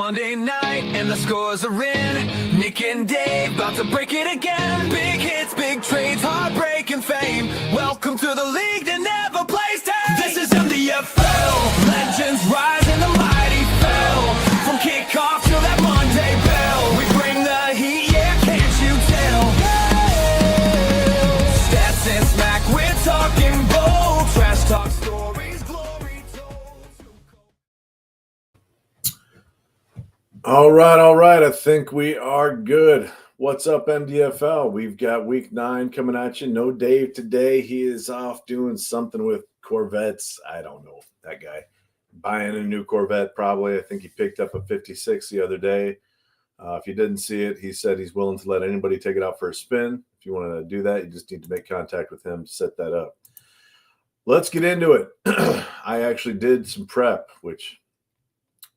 Monday night and the scores are in. Nick and Dave about to break it again. Big hits, big trades, heartbreak and fame. Welcome to the league that never plays tag. This is MDFL. Legends rise and the mighty fell. From kickoff till that Monday bell. We bring the heat, yeah, can't you tell? Stats and smack, we're talking bold. Trash talk stories, glory told. All right. I think we are good. What's up, MDFL? We've got week 9 coming at you. No Dave today. He is off doing something with Corvettes. I don't know. That guy buying a new Corvette, probably. I think he picked up a 56 the other day. If you didn't see it, he said he's willing to let anybody take it out for a spin. If you want to do that, you just need to make contact with him to set that up. Let's get into it. I actually did some prep, which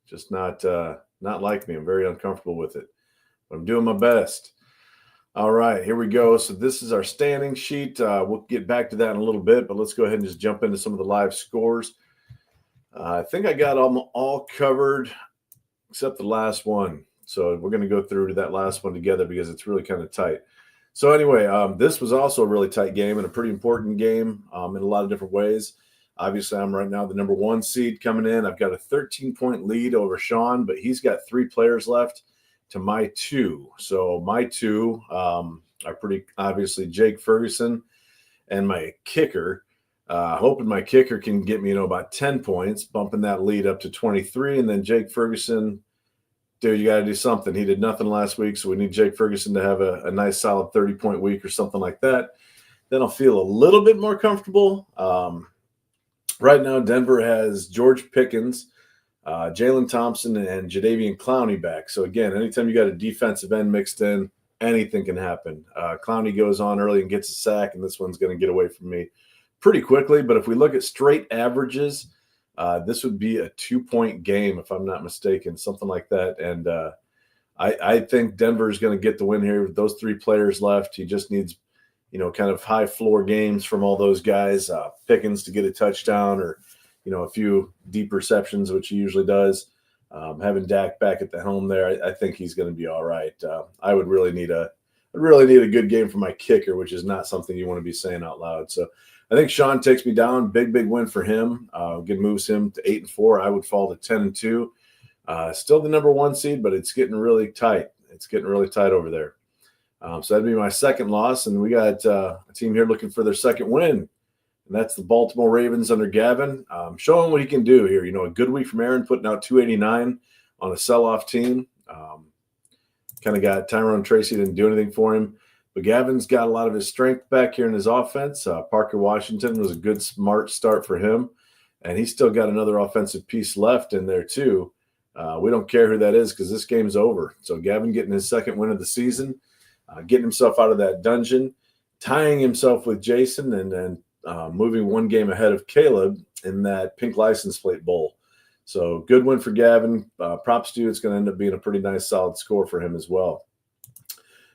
just not like me. I'm very uncomfortable with it, but I'm doing my best. All right, here we go. So this is our standing sheet. We'll get back to that in a little bit, but let's go ahead and just jump into some of the live scores. I think I got them all covered except the last one. So we're going to go through to that last one together because it's really kind of tight. So anyway, this was also a really tight game and a pretty important game in a lot of different ways. Obviously, I'm right now the number 1 seed coming in. I've got a 13-point lead over Sean, but he's got 3 players left to my 2. So my 2 are pretty obviously Jake Ferguson and my kicker. Hoping my kicker can get me, about 10 points, bumping that lead up to 23. And then Jake Ferguson, dude, you got to do something. He did nothing last week, so we need Jake Ferguson to have a nice solid 30-point week or something like that. Then I'll feel a little bit more comfortable. Right now, Denver has George Pickens, Jalen Thompson, and Jadeveon Clowney back. So, again, anytime you got a defensive end mixed in, anything can happen. Clowney goes on early and gets a sack, and this one's going to get away from me pretty quickly. But if we look at straight averages, this would be a 2-point game, if I'm not mistaken, something like that. And I think Denver is going to get the win here with those 3 players left. He just needs kind of high floor games from all those guys. Pickens to get a touchdown or, a few deep receptions, which he usually does. Having Dak back at the helm there, I think he's going to be all right. I would really need a good game for my kicker, which is not something you want to be saying out loud. So I think Sean takes me down. Big win for him. Good moves him to 8-4. I would fall to 10-2. Still the number 1 seed, but it's getting really tight. It's getting really tight over there. So that'd be my second loss, and we got a team here looking for their second win, and that's the Baltimore Ravens under Gavin. Showing what he can do here. A good week from Aaron, putting out 289 on a sell-off team. Kind of got Tyrone Tracy, didn't do anything for him, but Gavin's got a lot of his strength back here in his offense. Parker Washington was a good, smart start for him, and he's still got another offensive piece left in there too. We don't care who that is because this game's over. So Gavin getting his second win of the season. Getting himself out of that dungeon, tying himself with Jason, and then moving 1 game ahead of Caleb in that pink license plate bowl. So good win for Gavin. Props to you. It's going to end up being a pretty nice, solid score for him as well.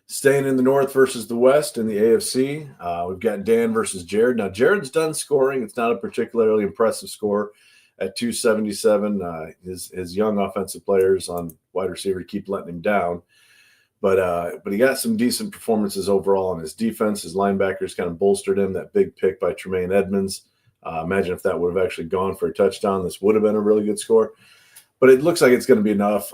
Staying in the North versus the West in the AFC, we've got Dan versus Jared. Now, Jared's done scoring. It's not a particularly impressive score at 277. His young offensive players on wide receiver keep letting him down. But he got some decent performances overall on his defense. His linebackers kind of bolstered him. That big pick by Tremaine Edmonds. Imagine if that would have actually gone for a touchdown. This would have been a really good score. But it looks like it's going to be enough.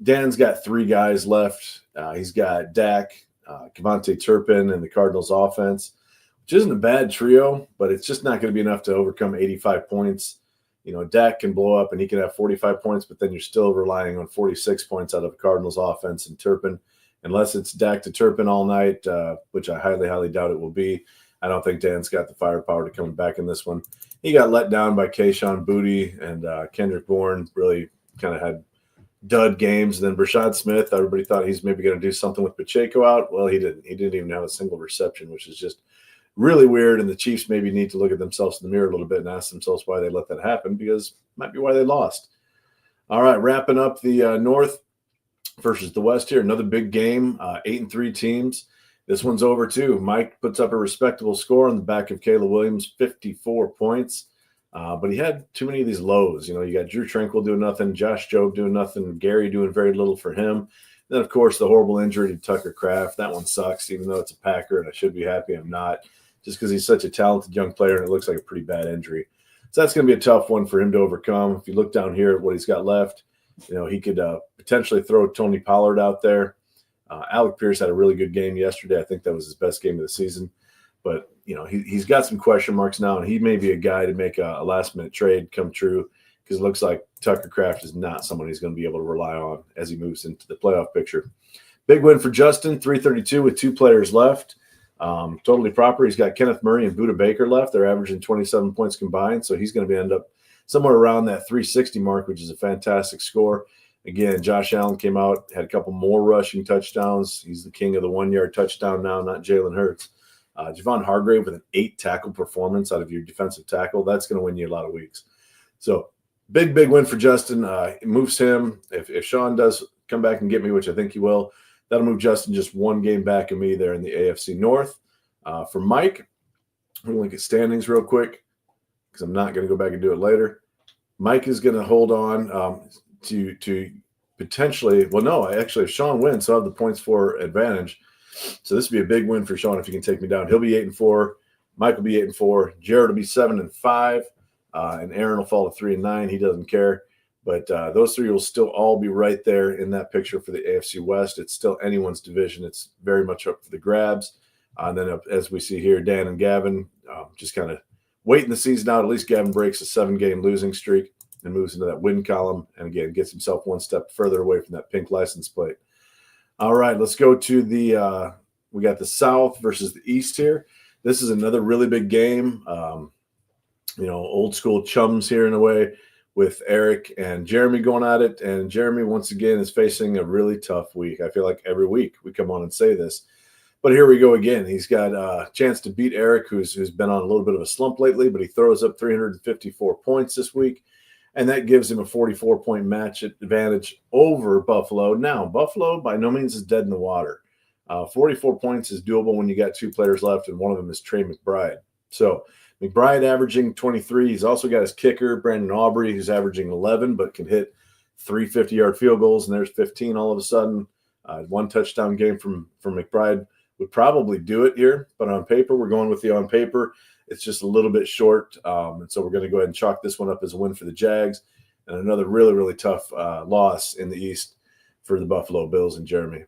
Dan's got 3 guys left. He's got Dak, Kevontae Turpin, and the Cardinals offense, which isn't a bad trio, but it's just not going to be enough to overcome 85 points. Dak can blow up and he can have 45 points, but then you're still relying on 46 points out of Cardinals offense and Turpin. Unless it's Dak to Turpin all night, which I highly doubt it will be. I don't think Dan's got the firepower to come back in this one. He got let down by Kayshon Boutte and Kendrick Bourne, really kind of had dud games. And then Brashad Smith, everybody thought he's maybe going to do something with Pacheco out. Well, he didn't. He didn't even have a single reception, which is just really weird, and the Chiefs maybe need to look at themselves in the mirror a little bit and ask themselves why they let that happen, because it might be why they lost. All right, wrapping up the North versus the West here. Another big game, 8-3 teams. This one's over too. Mike puts up a respectable score on the back of Caleb Williams, 54 points. But he had too many of these lows. You know, you got Drew Tranquil doing nothing, Josh Jobe doing nothing, Gary doing very little for him. Then, of course, the horrible injury to Tucker Kraft. That one sucks, even though it's a Packer, and I should be happy I'm not, just because he's such a talented young player, and it looks like a pretty bad injury. So that's going to be a tough one for him to overcome. If you look down here at what he's got left, you know, he could potentially throw Tony Pollard out there. Alec Pierce had a really good game yesterday. I think that was his best game of the season. But, you know, he's got some question marks now, and he may be a guy to make a last-minute trade come true, because it looks like Tucker Kraft is not someone he's going to be able to rely on as he moves into the playoff picture. Big win for Justin, 332 with 2 players left. Totally proper. He's got Kenneth Murray and Budda Baker left. They're averaging 27 points combined, so he's going to end up somewhere around that 360 mark, which is a fantastic score. Again, Josh Allen came out, had a couple more rushing touchdowns. He's the king of the 1-yard touchdown now, not Jalen Hurts. Javon Hargrave with an 8-tackle performance out of your defensive tackle. That's going to win you a lot of weeks. So big win for Justin. It moves him. If Sean does come back and get me, which I think he will, that'll move Justin just 1 game back of me there in the AFC North. For Mike, we're going to look at standings real quick, because I'm not going to go back and do it later. Mike is going to hold on to potentially – well, no, actually, if Sean wins, he'll have the points for advantage. So this would be a big win for Sean if he can take me down. He'll be 8-4. Mike will be 8-4. Jared will be 7-5. And Aaron will fall to 3-9. He doesn't care. But those 3 will still all be right there in that picture for the AFC West. It's still anyone's division. It's very much up for the grabs. And then as we see here, Dan and Gavin just kind of waiting the season out. At least Gavin breaks a 7-game losing streak and moves into that win column. And again, gets himself 1 step further away from that pink license plate. All right, let's go to we got the South versus the East here. This is another really big game. You know, old school chums here in a way, with Eric and Jeremy going at it. And Jeremy, once again, is facing a really tough week. I feel like every week we come on and say this. But here we go again. He's got a chance to beat Eric, who's been on a little bit of a slump lately, but he throws up 354 points this week. And that gives him a 44-point match advantage over Buffalo. Now, Buffalo by no means is dead in the water. 44 points is doable when you got 2 players left, and one of them is Trey McBride. So McBride averaging 23. He's also got his kicker, Brandon Aubrey, who's averaging 11, but can hit 3 50-yard field goals, and there's 15 all of a sudden. 1 touchdown game from McBride would probably do it here, but on paper, we're going with the on paper. It's just a little bit short, and so we're going to go ahead and chalk this one up as a win for the Jags, and another really, really tough loss in the East for the Buffalo Bills and Jeremy.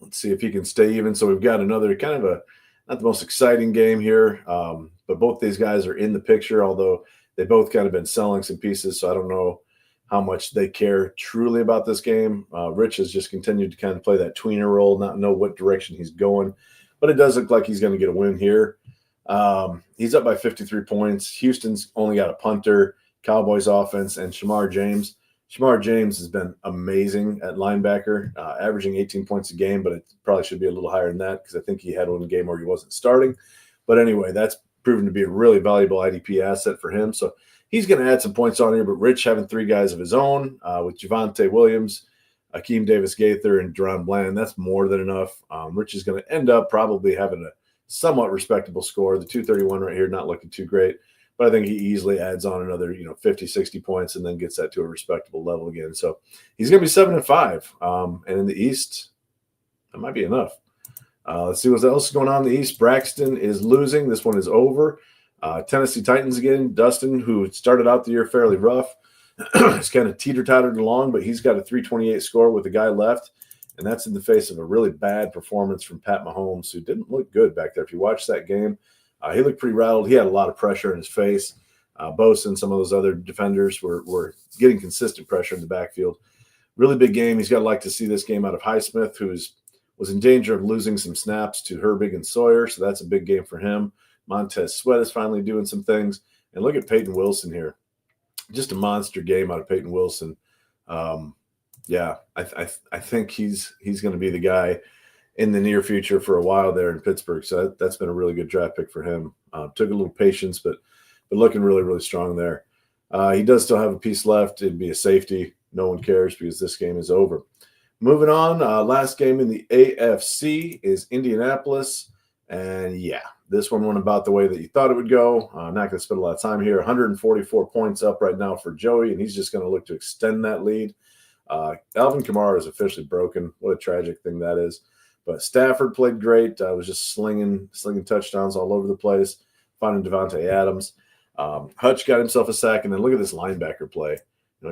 Let's see if he can stay even. So we've got another kind of not the most exciting game here, but both these guys are in the picture, although they've both kind of been selling some pieces, so I don't know how much they care truly about this game. Rich has just continued to kind of play that tweener role, not know what direction he's going, but it does look like he's going to get a win here. He's up by 53 points. Houston's only got a punter, Cowboys offense, and Shamar James. Shamar James has been amazing at linebacker, averaging 18 points a game, but it probably should be a little higher than that, because I think he had 1 game where he wasn't starting. But anyway, that's proven to be a really valuable IDP asset for him. So he's going to add some points on here, but Rich having 3 guys of his own with Javonte Williams, Akeem Davis-Gaither, and Deron Bland, that's more than enough. Rich is going to end up probably having a somewhat respectable score. The 231 right here, not looking too great, but I think he easily adds on another, 50, 60 points and then gets that to a respectable level again. So he's going to be 7-5. And in the East, that might be enough. Let's see what else is going on in the East. Braxton is losing. This one is over. Tennessee Titans again. Dustin, who started out the year fairly rough, has kind of teeter-tottered along, but he's got a 328 score with a guy left. And that's in the face of a really bad performance from Pat Mahomes, who didn't look good back there. If you watch that game, he looked pretty rattled. He had a lot of pressure in his face. Bosa and some of those other defenders were getting consistent pressure in the backfield. Really big game. He's got to like to see this game out of Highsmith, who was in danger of losing some snaps to Herbig and Sawyer, so that's a big game for him. Montez Sweat is finally doing some things. And look at Peyton Wilson here. Just a monster game out of Peyton Wilson. Yeah, I think he's going to be the guy in the near future for a while there in Pittsburgh. So that's been a really good draft pick for him. Took a little patience, but looking really, really strong there. He does still have a piece left. It'd be a safety. No one cares because this game is over. Moving on, last game in the AFC is Indianapolis. And yeah, This one went about the way that you thought it would go. I'm not going to spend a lot of time here. 144 points up right now for Joey, and he's just going to look to extend that lead. Alvin Kamara is officially broken. What a tragic thing that is. But Stafford played great. Was just slinging touchdowns all over the place, finding Devontae Adams. Hutch got himself a sack, and then look at this linebacker play.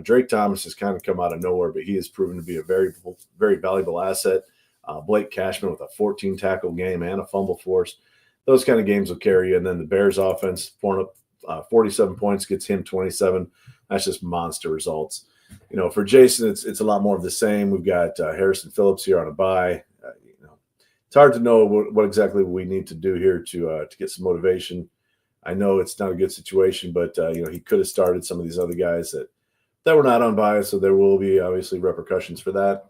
Drake Thomas has kind of come out of nowhere, but he has proven to be a very, very valuable asset. Blake Cashman with a 14-tackle game and a fumble force. Those kind of games will carry you. And then the Bears offense, 47 points, gets him 27. That's just monster results. For Jason, it's a lot more of the same. We've got Harrison Phillips here on a bye. It's hard to know what exactly we need to do here to get some motivation. I know it's not a good situation, but he could have started some of these other guys that were not on bye, so there will be obviously repercussions for that.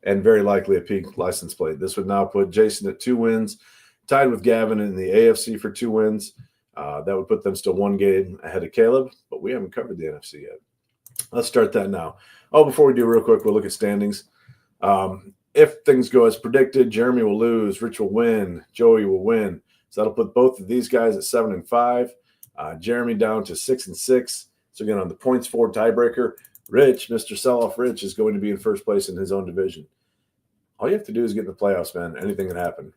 And very likely a peak license plate. This would now put Jason at 2 wins, tied with Gavin in the AFC for 2 wins. That would put them still 1 game ahead of Caleb, but we haven't covered the NFC yet. Let's start that now. Before we do, real quick, we'll look at standings. If things go as predicted, Jeremy will lose, Rich will win, Joey will win. So that'll put both of these guys at 7-5. Jeremy down to 6-6. So again, on the points for tiebreaker, Rich, Mr. Sell-Off Rich, is going to be in first place in his own division. All you have to do is get in the playoffs, man. Anything can happen.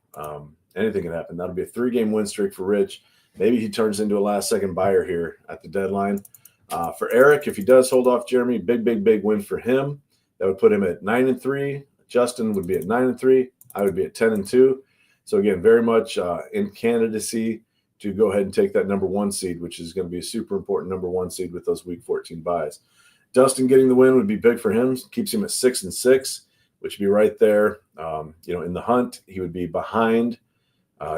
Anything can happen. That'll be a 3-game win streak for Rich. Maybe he turns into a last-second buyer here at the deadline. For Eric, if he does hold off Jeremy, big win for him. That would put him at 9-3. Justin would be at 9-3. I would be at 10-2. So again, very much in candidacy to go ahead and take that number 1 seed, which is going to be a super important number 1 seed with those Week 14 buys. Dustin getting the win would be big for him. Keeps him at 6-6, which would be right there. In the hunt, he would be behind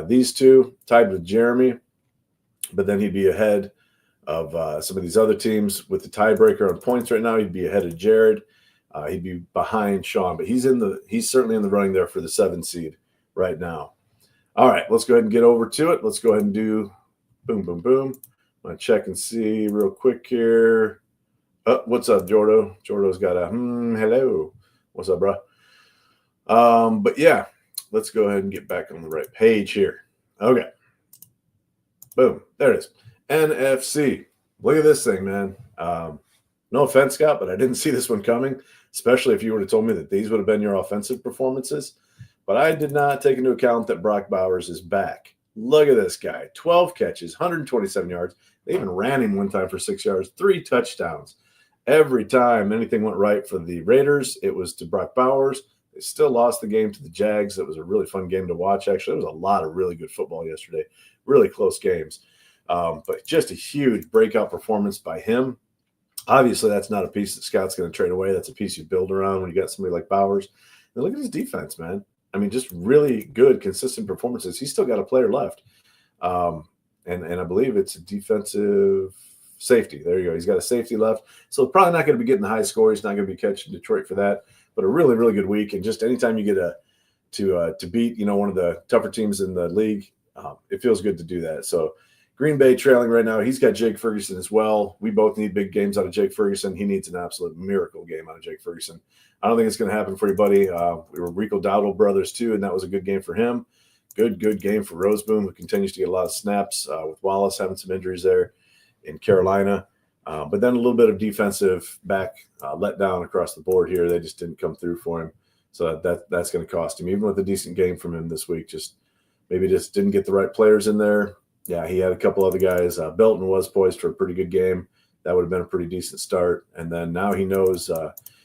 these two, tied with Jeremy, but then he'd be ahead of some of these other teams with the tiebreaker on points right now. He'd be ahead of Jared. He'd be behind Sean, but he's certainly in the running there for the 7 seed right now. All right, let's go ahead and get over to it. Let's go ahead and do boom. I'm going to check and see real quick here. What's up, Jordo? Jordo's got a hello. What's up, bro? But yeah, let's go ahead and get back on the right page here. Okay. Boom. There it is. NFC. Look at this thing, man. No offense, Scott, but I didn't see this one coming, especially if you would have told me that these would have been your offensive performances. But I did not take into account that Brock Bowers is back. Look at this guy. 12 catches, 127 yards. They even ran him one time for 6 yards, 3 touchdowns. Every time anything went right for the Raiders, it was to Brock Bowers. They still lost the game to the Jags. It was a really fun game to watch, actually. There was a lot of really good football yesterday, really close games. But just a huge breakout performance by him. Obviously, that's not a piece that Scott's going to trade away. That's a piece you build around when you got somebody like Bowers. And look at his defense, man. I mean, just really good, consistent performances. He's still got a player left. And I believe it's a defensive safety. There you go. He's got a safety left. So probably not going to be getting the high score. He's not going to be catching Detroit for that. But a really, really good week. And just anytime you get to beat, one of the tougher teams in the league, it feels good to do that. So Green Bay trailing right now. He's got Jake Ferguson as well. We both need big games out of Jake Ferguson. He needs an absolute miracle game out of Jake Ferguson. I don't think it's going to happen for you, buddy. We were Rico Dowdle brothers, too, and that was a good game for him. Good game for Roseboom, who continues to get a lot of snaps with Wallace having some injuries there in Carolina. But then a little bit of defensive back letdown across the board here. They just didn't come through for him. So that's going to cost him, even with a decent game from him this week. Maybe didn't get the right players in there. Yeah, he had a couple other guys. Belton was poised for a pretty good game. That would have been a pretty decent start. And then now he knows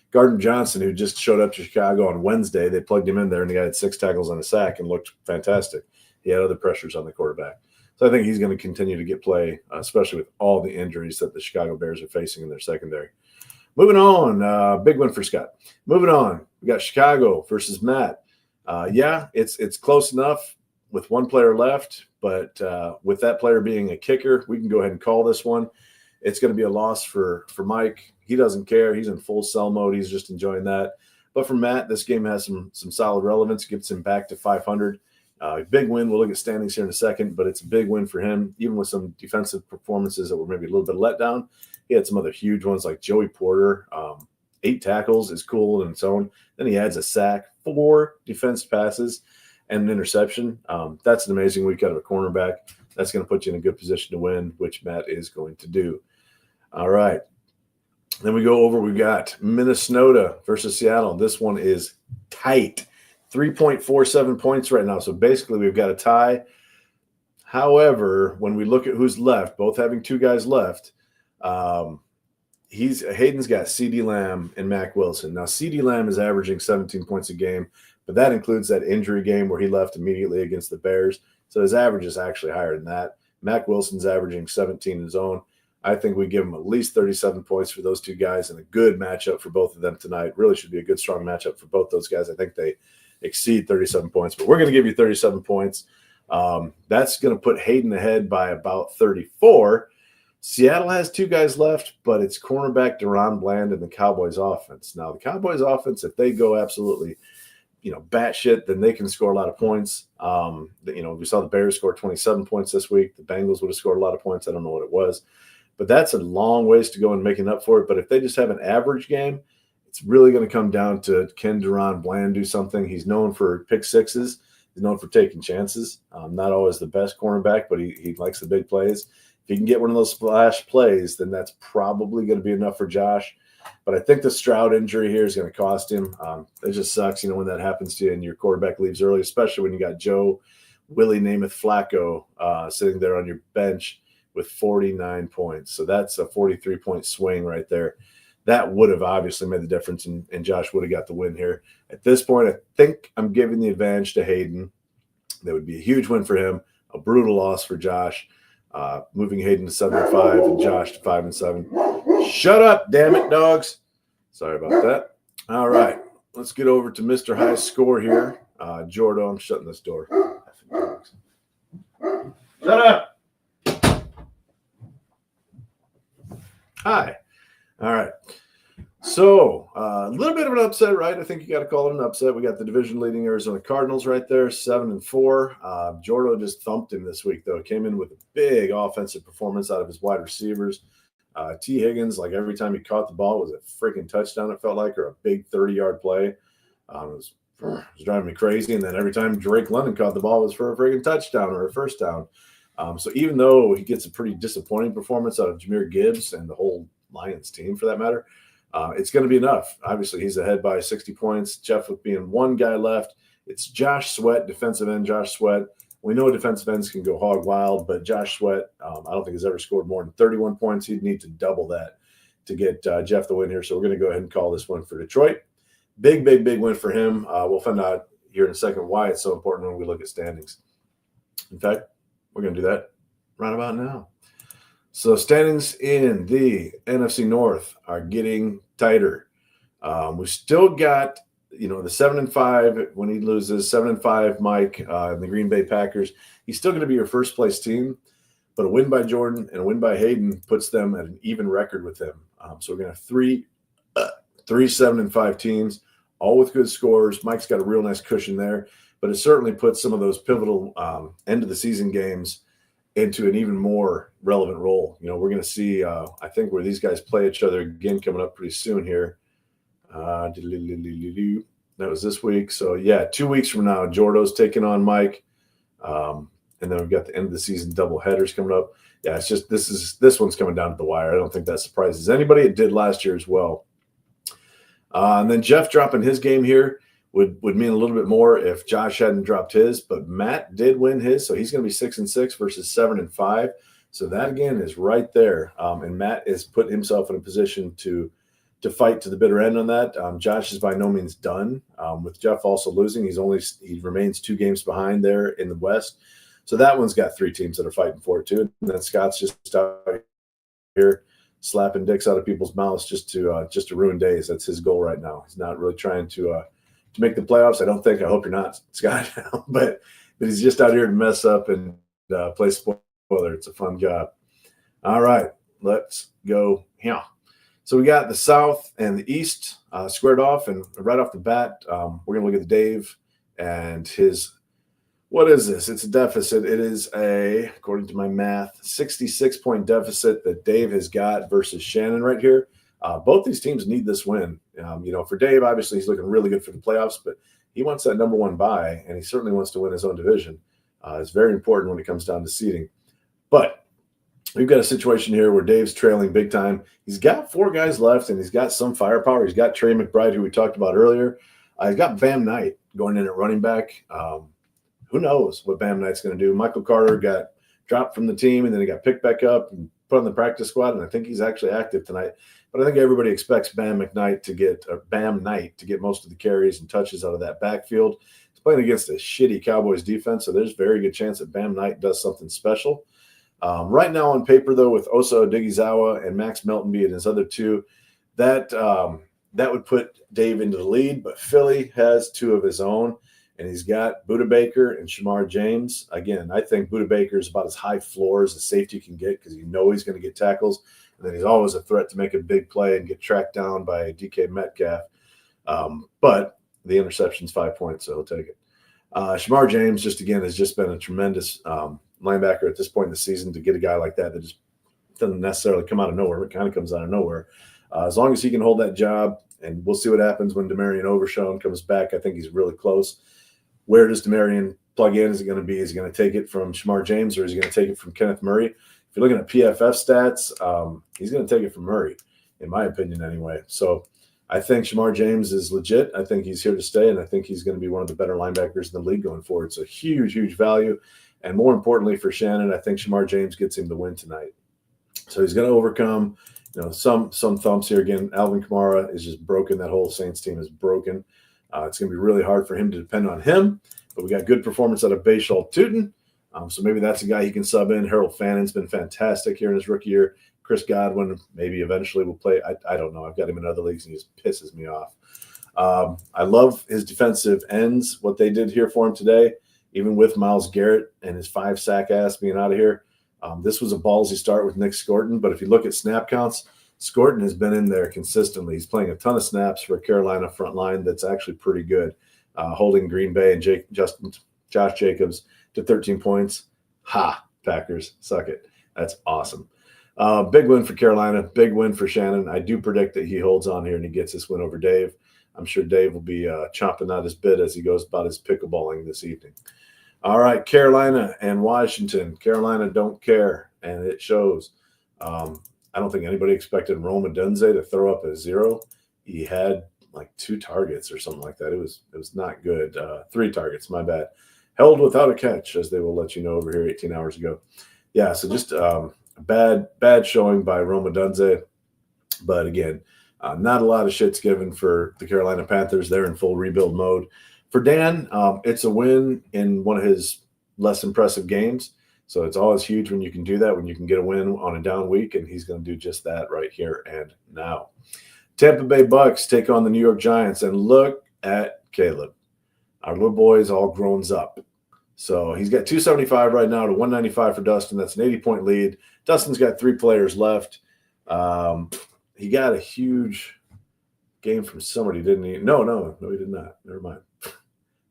Gardner Johnson, who just showed up to Chicago on Wednesday. They plugged him in there, and the guy had 6 tackles and a sack and looked fantastic. He had other pressures on the quarterback. So I think he's going to continue to get play, especially with all the injuries that the Chicago Bears are facing in their secondary. Moving on, big one for Scott. Moving on, we got Chicago versus Matt. It's close enough with one player left, but with that player being a kicker, we can go ahead and call this one. It's going to be a loss for Mike. He doesn't care. He's in full sell mode. He's just enjoying that. But for Matt, this game has some solid relevance. Gets him back to 500. Big win. We'll look at standings here in a second, but it's a big win for him, even with some defensive performances that were maybe a little bit let down. He had some other huge ones like Joey Porter. 8 tackles is cool in its own. Then he adds a sack, 4 defense passes, and an interception. That's an amazing week out of a cornerback. That's going to put you in a good position to win, which Matt is going to do. All right. Then we go over, we've got Minnesota versus Seattle. This one is tight. 3.47 points right now. So basically we've got a tie. However, when we look at who's left, both having two guys left, Hayden's got CeeDee Lamb and Mac Wilson. Now, CeeDee Lamb is averaging 17 points a game, but that includes that injury game where he left immediately against the Bears. So his average is actually higher than that. Mac Wilson's averaging 17 in his own. I think we give him at least 37 points for those two guys, and a good matchup for both of them tonight. Really should be a good, strong matchup for both those guys. I think they exceed 37 points, but we're going to give you 37 points. That's going to put Hayden ahead by about 34. Seattle has two guys left, but it's cornerback Deron Bland and the Cowboys offense. Now, the Cowboys offense, if they go absolutely, batshit, then they can score a lot of points. We saw the Bears score 27 points this week. The Bengals would have scored a lot of points. I don't know what it was, but that's a long ways to go in making up for it. But if they just have an average game, it's really going to come down to, can Deron Bland do something? He's known for pick sixes. He's known for taking chances. Not always the best cornerback, but he likes the big plays. If he can get one of those splash plays, then that's probably going to be enough for Josh. But I think the Stroud injury here is going to cost him. It just sucks, when that happens to you and your quarterback leaves early, especially when you got Joe Willie Namath Flacco sitting there on your bench with 49 points. So that's a 43-point swing right there. That would have obviously made the difference, and Josh would have got the win here. At this point, I think I'm giving the advantage to Hayden. That would be a huge win for him, a brutal loss for Josh, moving Hayden to 7-5 and Josh to 5-7. Shut up, damn it, dogs. Sorry about that. All right, let's get over to Mr. High Score here. Jordo, I'm shutting this door. Shut up. Hi. All right. So a little bit of an upset, right? I think you got to call it an upset. We got the division-leading Arizona Cardinals right there, 7-4. Jordo just thumped him this week, though. Came in with a big offensive performance out of his wide receivers. T. Higgins, like every time he caught the ball, was a freaking touchdown, it felt like, or a big 30-yard play. It was driving me crazy. And then every time Drake London caught the ball, it was for a freaking touchdown or a first down. So even though he gets a pretty disappointing performance out of Jahmyr Gibbs and the whole Lions team, for that matter, it's going to be enough. Obviously, he's ahead by 60 points. Jeff with being one guy left. It's Josh Sweat, defensive end Josh Sweat. We know defensive ends can go hog wild, but Josh Sweat, I don't think has ever scored more than 31 points. He'd need to double that to get Jeff the win here. So we're going to go ahead and call this one for Detroit. Big win for him. We'll find out here in a second why it's so important when we look at standings. In fact, we're going to do that right about now. So standings in the NFC North are getting tighter. We've still got, the 7-5 when he loses, 7-5 Mike and the Green Bay Packers. He's still going to be your first place team, but a win by Jordan and a win by Hayden puts them at an even record with him. So we're going to have three 7-5 teams, all with good scores. Mike's got a real nice cushion there, but it certainly puts some of those pivotal end of the season games into an even more relevant role. We're going to see, I think, where these guys play each other again coming up pretty soon here. That was this week. So, 2 weeks from now, Jordo's taking on Mike. And then we've got the end of the season double headers coming up. Yeah, it's just this one's coming down to the wire. I don't think that surprises anybody. It did last year as well. And then Jeff dropping his game here would mean a little bit more if Josh hadn't dropped his, but Matt did win his, so he's going to be 6-6 versus 7-5. So that again is right there, and Matt has put himself in a position to fight to the bitter end on that. Josh is by no means done. With Jeff also losing, he remains 2 games behind there in the West. So that one's got 3 teams that are fighting for it too. And then Scott's just out here slapping dicks out of people's mouths just to ruin days. That's his goal right now. He's not really trying to make the playoffs. I hope you're not, Scott. but he's just out here to mess up and play spoiler. It's a fun job. All right, let's go here. So we got the South and the East squared off, and right off the bat, we're going to look at Dave and his – what is this? It's a deficit. It is according to my math, 66-point deficit that Dave has got versus Shannon right here. Both these teams need this win. For Dave, obviously, he's looking really good for the playoffs, but he wants that number one bye, and he certainly wants to win his own division. It's very important when it comes down to seeding. But we've got a situation here where Dave's trailing big time. He's got 4 guys left, and he's got some firepower. He's got Trey McBride, who we talked about earlier. He's got Bam Knight going in at running back. Who knows what Bam Knight's going to do? Michael Carter got dropped from the team, and then he got picked back up and put on the practice squad, and I think he's actually active tonight. But I think everybody expects Bam Knight to get most of the carries and touches out of that backfield. He's playing against a shitty Cowboys defense, so there's a very good chance that Bam Knight does something special. Right now on paper, though, with Osa Odighizuwa and Max Melton being his other 2, that would put Dave into the lead. But Philly has 2 of his own, and he's got Budda Baker and Shamar James. Again, I think Budda Baker is about as high floor as a safety can get because you know he's going to get tackles. And then he's always a threat to make a big play and get tracked down by DK Metcalf. But the interception's 5 points, so he'll take it. Shamar James, has just been a tremendous linebacker at this point in the season. To get a guy like that just doesn't necessarily come out of nowhere. It kind of comes out of nowhere. As long as he can hold that job, and we'll see what happens when Demarion Overshown comes back. I think he's really close. Where does Demarion plug in? Is it going to be? Is he going to take it from Shamar James, or is he going to take it from Kenneth Murray? If you're looking at PFF stats, he's going to take it from Murray, in my opinion, anyway. So I think Shamar James is legit. I think he's here to stay, and I think he's going to be one of the better linebackers in the league going forward. It's a huge, huge value. And more importantly for Shannon, I think Shamar James gets him the win tonight. So he's going to overcome, some thumps here. Again, Alvin Kamara is just broken. That whole Saints team is broken. It's going to be really hard for him to depend on him. But we got good performance out of Bashal Tootin. So maybe that's a guy he can sub in. Harold Fannon's been fantastic here in his rookie year. Chris Godwin maybe eventually will play. I don't know. I've got him in other leagues, and he just pisses me off. I love his defensive ends, what they did here for him today, even with Myles Garrett and his 5-sack ass being out of here. This was a ballsy start with Nick Scorton, but if you look at snap counts, Scorton has been in there consistently. He's playing a ton of snaps for a Carolina front line that's actually pretty good, holding Green Bay and Josh Jacobs to 13 points. Ha, Packers, suck it. That's awesome. Big win for Carolina, big win for Shannon. I do predict that he holds on here and he gets this win over Dave. I'm sure Dave will be chomping out his bit as he goes about his pickleballing this evening. All right, Carolina and Washington. Carolina don't care, and it shows. I don't think anybody expected Rome Odunze to throw up a 0. He had like 2 targets or something like that. It was not good. 3 targets, my bad. Held without a catch, as they will let you know over here 18 hours ago. Yeah, so just a bad showing by Rome Odunze. But again, not a lot of shit's given for the Carolina Panthers. They're in full rebuild mode. For Dan, it's a win in one of his less impressive games. So it's always huge when you can do that, when you can get a win on a down week, and he's going to do just that right here and now. Tampa Bay Bucks take on the New York Giants, and look at Caleb. Our little boy is all grown up. So he's got 275 right now to 195 for Dustin. That's an 80-point lead. Dustin's got 3 players left. He got a huge game from somebody, didn't he? No, he did not. Never mind. I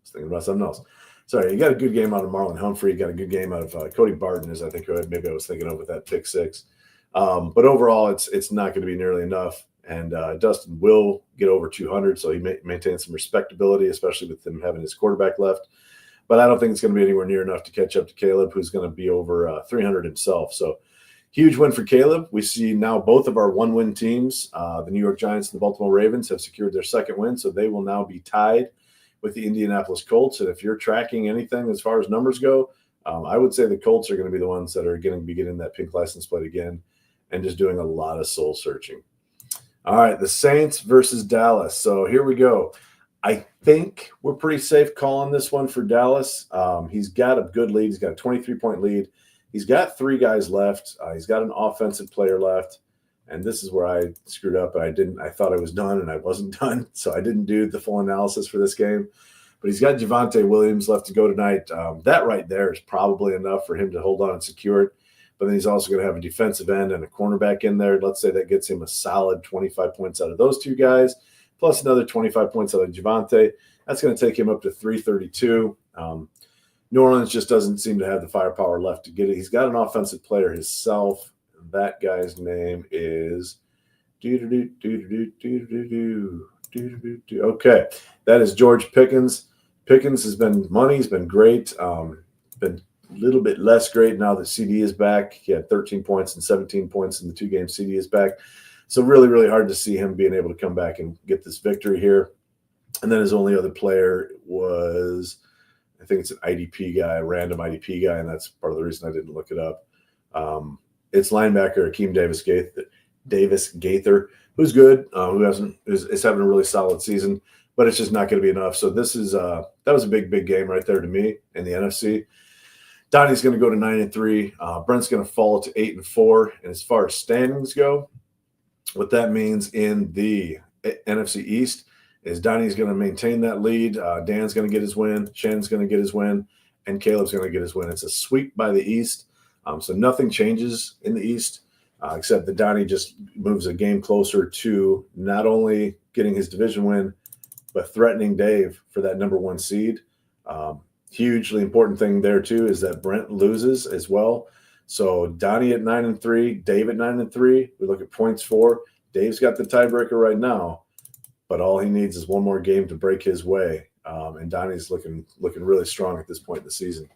was thinking about something else. Sorry, he got a good game out of Marlon Humphrey. He got a good game out of Cody Barton, as I think maybe I was thinking of with that pick 6. But overall, it's not going to be nearly enough. And Dustin will get over 200, so he maintains some respectability, especially with him having his quarterback left. But I don't think it's going to be anywhere near enough to catch up to Caleb, who's going to be over 300 himself. So huge win for Caleb. We see now both of our one-win teams, the New York Giants and the Baltimore Ravens, have secured their second win, so they will now be tied with the Indianapolis Colts. And if you're tracking anything as far as numbers go, I would say the Colts are going to be the ones that are going to be getting that pink license plate again and just doing a lot of soul searching. All right, the Saints versus Dallas. So here we go. I think we're pretty safe calling this one for Dallas. He's got a good lead. He's got a 23-point lead. He's got 3 guys left. He's got an offensive player left. And this is where I screwed up. I thought I was done, and I wasn't done. So I didn't do the full analysis for this game. But he's got Javonte Williams left to go tonight. That right there is probably enough for him to hold on and secure it. But then he's also going to have a defensive end and a cornerback in there. Let's say that gets him a solid 25 points out of those 2 guys, plus another 25 points out of Javonte. That's going to take him up to 332. New Orleans just doesn't seem to have the firepower left to get it. He's got an offensive player himself. That guy's name is okay. That is George Pickens. Pickens has been money. He's been great. Been a little bit less great now that CD is back. He had 13 points and 17 points in the 2 games CD is back. So really, really hard to see him being able to come back and get this victory here. And then his only other player was, I think it's an IDP guy, a random IDP guy, and that's part of the reason I didn't look it up. It's linebacker Akeem Davis Gaither, who's good, who is having a really solid season, but it's just not going to be enough. So this is that was a big game right there to me in the NFC. Donnie's going to go to 9-3. Brent's going to fall to 8-4. And as far as standings go, what that means in the NFC East is Donnie's going to maintain that lead. Dan's going to get his win. Shannon's going to get his win. And Caleb's going to get his win. It's a sweep by the East. So nothing changes in the East, except that Donnie just moves a game closer to not only getting his division win, but threatening Dave for that number 1 seed. Hugely important thing there, too, is that Brent loses as well. So Donnie at 9-3, Dave at 9-3. We look at points for. Dave's got the tiebreaker right now, but all he needs is one more game to break his way. And Donnie's looking really strong at this point in the season.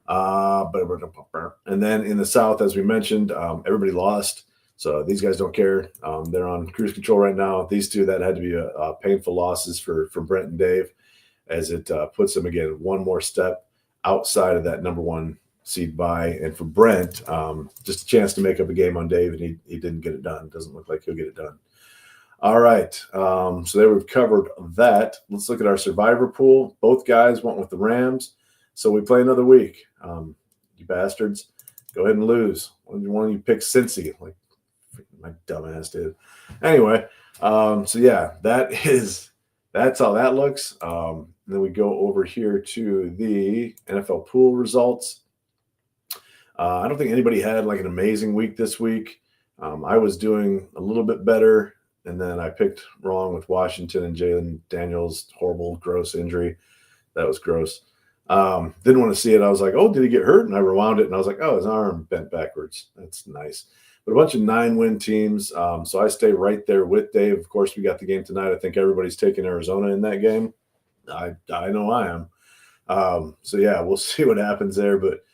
And then in the South, as we mentioned, everybody lost. So these guys don't care. They're on cruise control right now. These two, that had to be a painful losses for Brent and Dave, as it puts them, again, one more step outside of that number 1 seed bye. And for Brent, just a chance to make up a game on Dave, and he didn't get it done. Doesn't look like he'll get it done. All right. So there we've covered that. Let's look at our survivor pool. Both guys went with the Rams. So we play another week. You bastards, go ahead and lose. One of you pick Cincy, like my dumbass did. Anyway, so yeah, that's how that looks. Then we go over here to the NFL pool results. I don't think anybody had like an amazing week this week. I was doing a little bit better, and then I picked wrong with Washington and Jalen Daniels' horrible, gross injury. That was gross. Didn't want to see it. I was like, oh, did he get hurt? And I rewound it, and I was like, oh, his arm bent backwards. That's nice. But a bunch of 9-win teams. So I stay right there with Dave. Of course, we got the game tonight. I think everybody's taking Arizona in that game. I know I am. So yeah, we'll see what happens there. But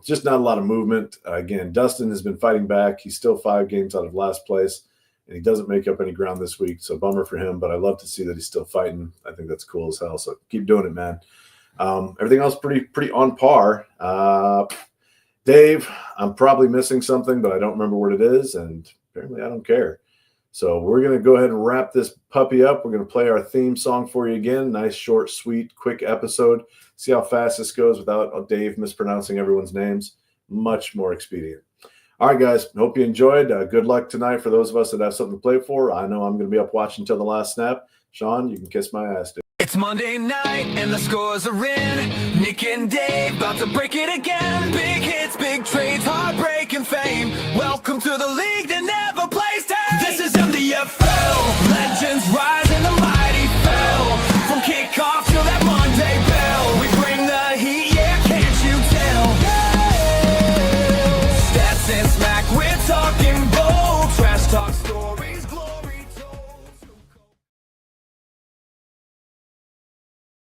just not a lot of movement. Again, Dustin has been fighting back. He's still 5 games out of last place, and he doesn't make up any ground this week. So bummer for him, but I love to see that he's still fighting. I think that's cool as hell. So keep doing it, man. Everything else pretty on par. Dave, I'm probably missing something, but I don't remember what it is, and apparently I don't care. So we're going to go ahead and wrap this puppy up. We're going to play our theme song for you again. Nice, short, sweet, quick episode. See how fast this goes without Dave mispronouncing everyone's names. Much more expedient. All right, guys. Hope you enjoyed. Good luck tonight for those of us that have something to play for. I know I'm going to be up watching until the last snap. Sean, you can kiss my ass, dude. It's Monday night and the scores are in. Nick and Dave about to break it again. Big hit.